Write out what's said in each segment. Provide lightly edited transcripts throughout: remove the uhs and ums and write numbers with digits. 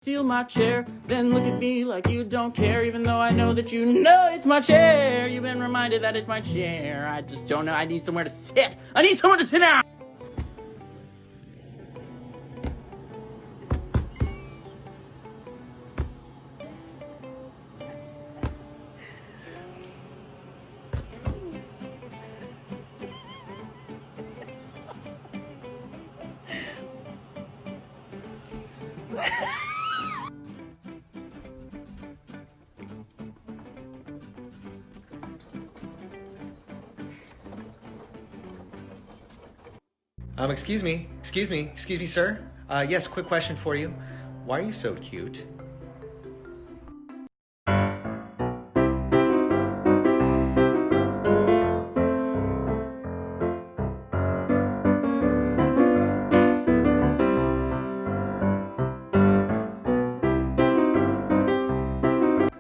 Steal my chair, then look at me like you don't care, even though I know that you know it's my chair. You've been reminded that it's my chair. I just don't know. I need somewhere to sit. I need someone to sit down. Excuse me, sir. Yes, quick question for you. Why are you so cute?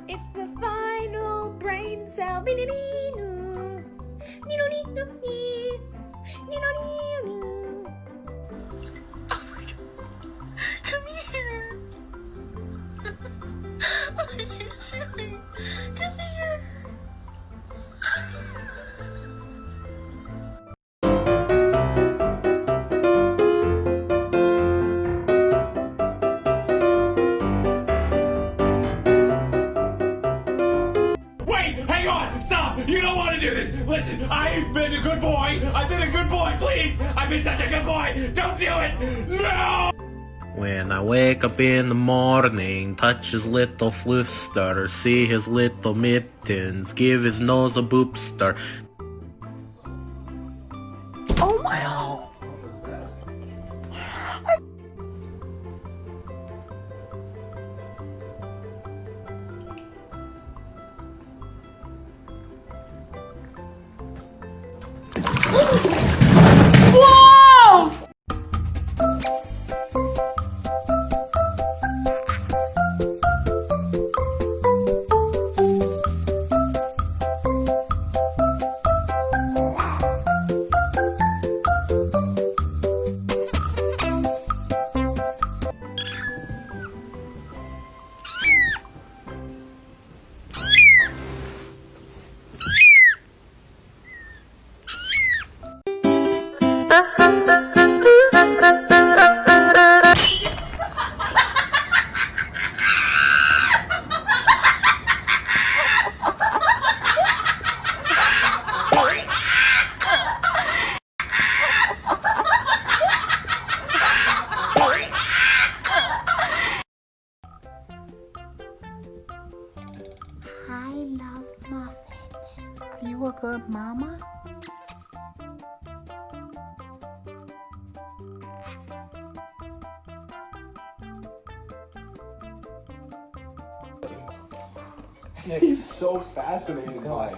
It's the final brain cell. Come here. What are you doing? Come here. Wait! Hang on! Stop! You don't want to do this! Listen, I've been a good boy! I've been a good boy, please! I've been such a good boy! Don't do it! No! When I wake up in the morning, touch his little flister, see his little mittens, give his nose a boopster. Oh my God. I love muffins. Are you a good mama? He's so fascinated by it.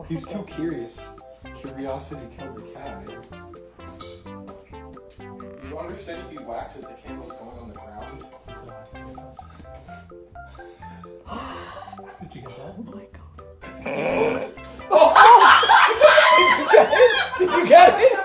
He's too curious. Curiosity killed the cat. You understand if you wax it, the candle's going on the ground? Did you get that? Oh my God. Oh! Did you get it?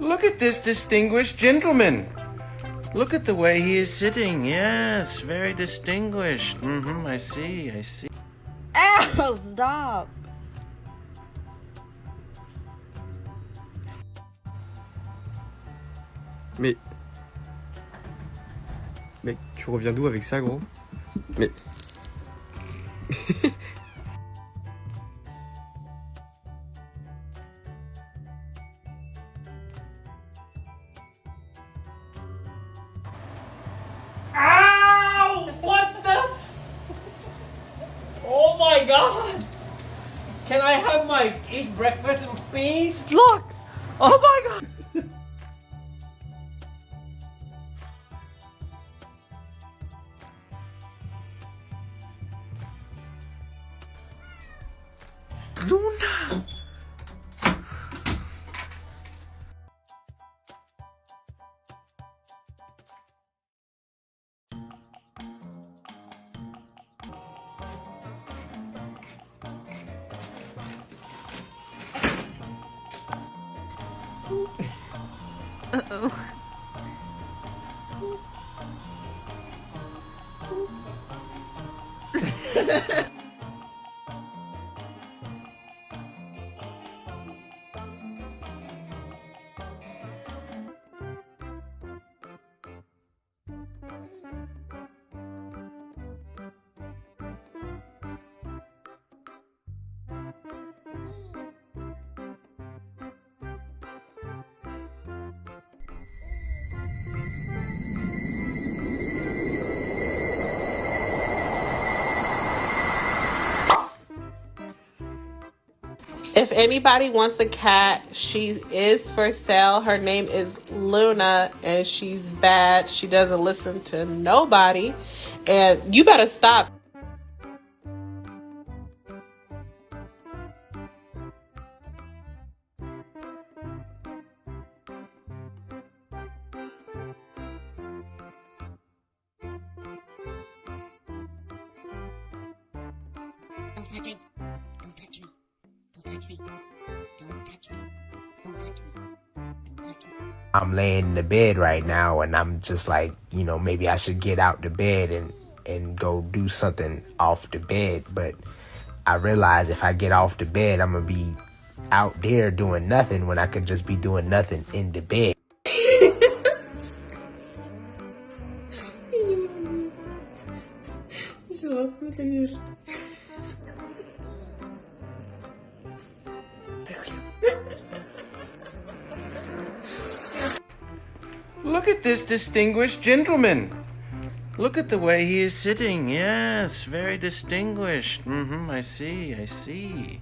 Look at this distinguished gentleman. Look at the way he is sitting. Yes, very distinguished. I see. Ow, stop. Mais mec, tu reviens d'où avec ça, gros? Mais god! Can I have my eat breakfast in peace? Look! Oh my god! Luna! Uh-oh. If anybody wants a cat, she is for sale. Her name is Luna, and she's bad. She doesn't listen to nobody, and you better stop. I'm laying in the bed right now and I'm just like, you know, maybe I should get out the bed and go do something off the bed. But I realize if I get off the bed, I'm going to be out there doing nothing when I could just be doing nothing in the bed. Look at this distinguished gentleman. Look at the way he is sitting. Yes, very distinguished. I see.